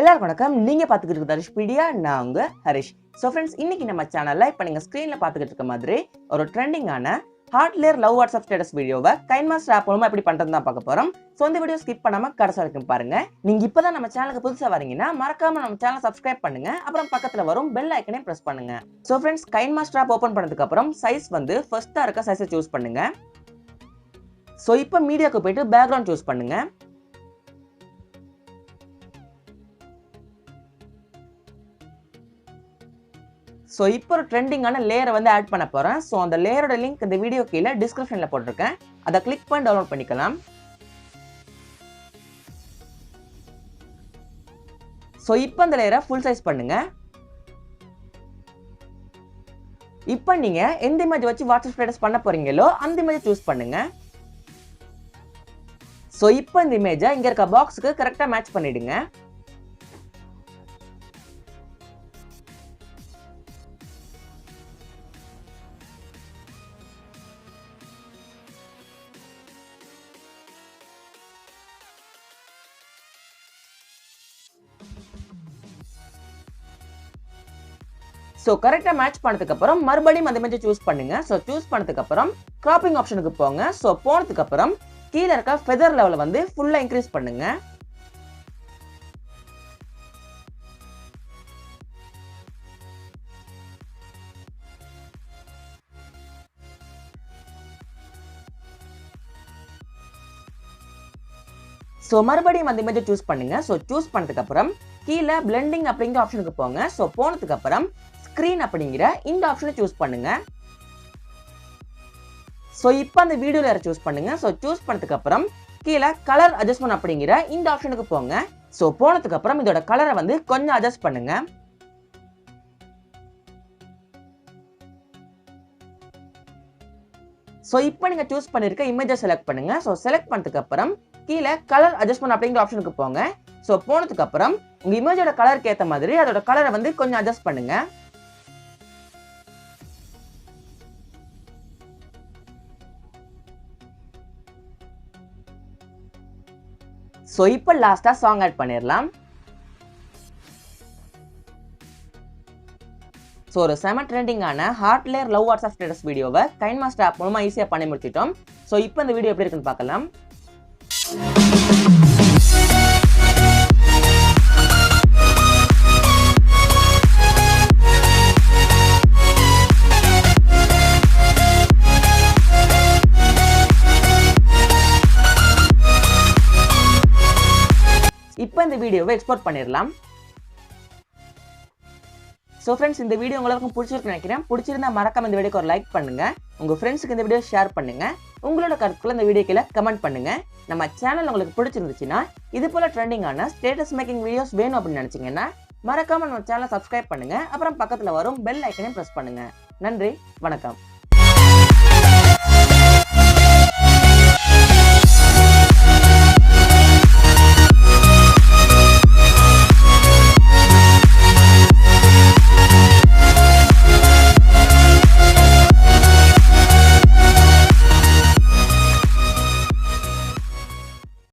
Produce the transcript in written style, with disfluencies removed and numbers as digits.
எல்லாருக்கும் வணக்கம். நீங்க பாத்துக்கிட்டு இருக்கிறது ஹரிஷ்பீடியா. நான் உங்க ஹரிஷ். ஸோ ஃப்ரெண்ட்ஸ், இன்னைக்கு நம்ம சேனல்ல இப்போ நீங்க ஸ்க்ரீன்ல பாத்துக்கிட்டு இருக்க மாதிரி ஒரு ட்ரெண்டிங்கான heart layer love WhatsApp status வீடியோவை கைன்மாஸ்டர் ஆப் மூலமா எப்படி பண்றது தான் பார்க்க போறோம். ஸோ இந்த வீடியோ ஸ்கிப் பண்ணாம கடைசி வரைக்கும் பாருங்க. நீங்க இப்பதான் நம்ம சேனலுக்கு புதுசா வரீங்கன்னா மறக்காம நம்ம சேனலை சப்ஸ்கிரைப் பண்ணுங்க. அப்புறம் பக்கத்துல வரும் பெல் ஐக்கனை பிரஸ் பண்ணுங்க. So friends, KineMaster app open பண்ணதுக்கு அப்புறம் சைஸ் வந்து ஃபர்ஸ்டா இருக்க சைஸை சூஸ் பண்ணுங்க. ஸோ இப்போ மீடியாக்கு போயிட்டு பேக்ரவுண்ட் சூஸ் பண்ணுங்க. ஸோ இப்போ ஒரு ட்ரெண்டிங்கான லேயரை வந்து ஆட் பண்ண போகிறேன். ஸோ அந்த லேயரோட லிங்க் இந்த வீடியோ கீழே டிஸ்கிரிப்ஷனில் போட்டிருக்கேன். அதை கிளிக் பண்ணி டவுன்லோட் பண்ணிக்கலாம். ஸோ இப்போ அந்த லேயரை ஃபுல் சைஸ் பண்ணுங்க. இப்போ நீங்கள் எந்த இமேஜ் வச்சு வாட்ஸ்அப் ஸ்டேட்டஸ் பண்ண போறீங்களோ அந்த இமேஜை சூஸ் பண்ணுங்க. ஸோ இப்போ இந்த இமேஜை இங்கே இருக்க பாக்ஸுக்கு கரெக்டாக மேட்ச் பண்ணிடுங்க. ஸோ கரெக்டாக மேட்ச் பண்ணதுக்கு அப்புறம் மறுபடியும் அந்த இமேஜை சூஸ் பண்ணுங்க. ஸோ சூஸ் பண்ணதுக்கு அப்புறம் கிராப்பிங் ஆப்ஷனுக்கு போங்க. ஸோ போனதுக்கு அப்புறம் கீழே இருக்க ஃபெதர் லெவலை வந்து ஃபுல்லாக இன்க்ரீஸ் பண்ணுங்க. ஸோ மறுபடியும் அந்த இமேஜை சூஸ் பண்ணுங்க. ஸோ சூஸ் பண்ணதுக்கு அப்புறம் கீழே பிளெண்டிங் அப்படிங்கிற ஆப்ஷனுக்கு போங்க. ஸோ போனதுக்கு அப்புறம் ஸ்கிரீன் அப்படிங்கிற இந்த ஆப்ஷனை சூஸ் பண்ணுங்க. ஸோ இப்போ அந்த வீடியோ லேயரை சூஸ் பண்ணுங்க. ஸோ சூஸ் பண்ணதுக்கு அப்புறம் கீழே கலர் அட்ஜஸ்ட்மெண்ட் அப்படிங்கிற இந்த ஆப்ஷனுக்கு போங்க. ஸோ போனதுக்கு அப்புறம் இதோட கலரை வந்து கொஞ்சம் அட்ஜஸ்ட் பண்ணுங்க. ஸோ இப்போ நீங்க சூஸ் பண்ணிருக்க இமேஜை செலக்ட் பண்ணுங்க. ஸோ செலக்ட் பண்ணதுக்கு அப்புறம் கீழே கலர் அட்ஜஸ்ட்மெண்ட் அப்படிங்கிற ஆப்ஷனுக்கு போங்க. ஸோ போனதுக்கு அப்புறம் உங்க இமேஜோட கலருக்கு ஏற்ற மாதிரி அதோட கலரை வந்து கொஞ்சம் அட்ஜஸ்ட் பண்ணுங்க. ஸோ இப்போ லாஸ்டா சாங் ஆட் பண்ணிடலாம். ஸோ ஒரு செம ட்ரெண்டிங்கான heart layer love WhatsApp status வீடியோவை கைன்மாஸ்டர் ஆப் மூலமா ஈஸியாக பண்ணி முடிச்சிட்டோம். ஸோ இப்போ இந்த வீடியோ எப்படி இருக்குன்னு பார்க்கலாம். இப்போ இந்த வீடியோவை எக்ஸ்போர்ட் பண்ணிடலாம். ஸோ ஃப்ரெண்ட்ஸ், இந்த வீடியோ உங்களுக்கு பிடிச்சிருக்குன்னு நினைக்கிறேன். பிடிச்சிருந்தா மறக்காம இந்த வீடியோக்கு ஒரு லைக் பண்ணுங்க. உங்க ஃப்ரெண்ட்ஸுக்கு இந்த வீடியோ ஷேர் பண்ணுங்க. உங்களோட கருத்துக்களை இந்த வீடியோ கீழே கமெண்ட் பண்ணுங்க. நம்ம சேனல் உங்களுக்கு பிடிச்சிருந்துச்சுன்னா இது போல ட்ரெண்டிங்கான ஸ்டேட்டஸ் மேக்கிங் வீடியோஸ் வேணும் அப்படின்னு நினைச்சீங்கன்னா மறக்காம நம்ம சேனலை சப்ஸ்கிரைப் பண்ணுங்க. அப்புறம் பக்கத்துல வரும் பெல் ஐக்கனையும் பிரஸ் பண்ணுங்க. நன்றி, வணக்கம்.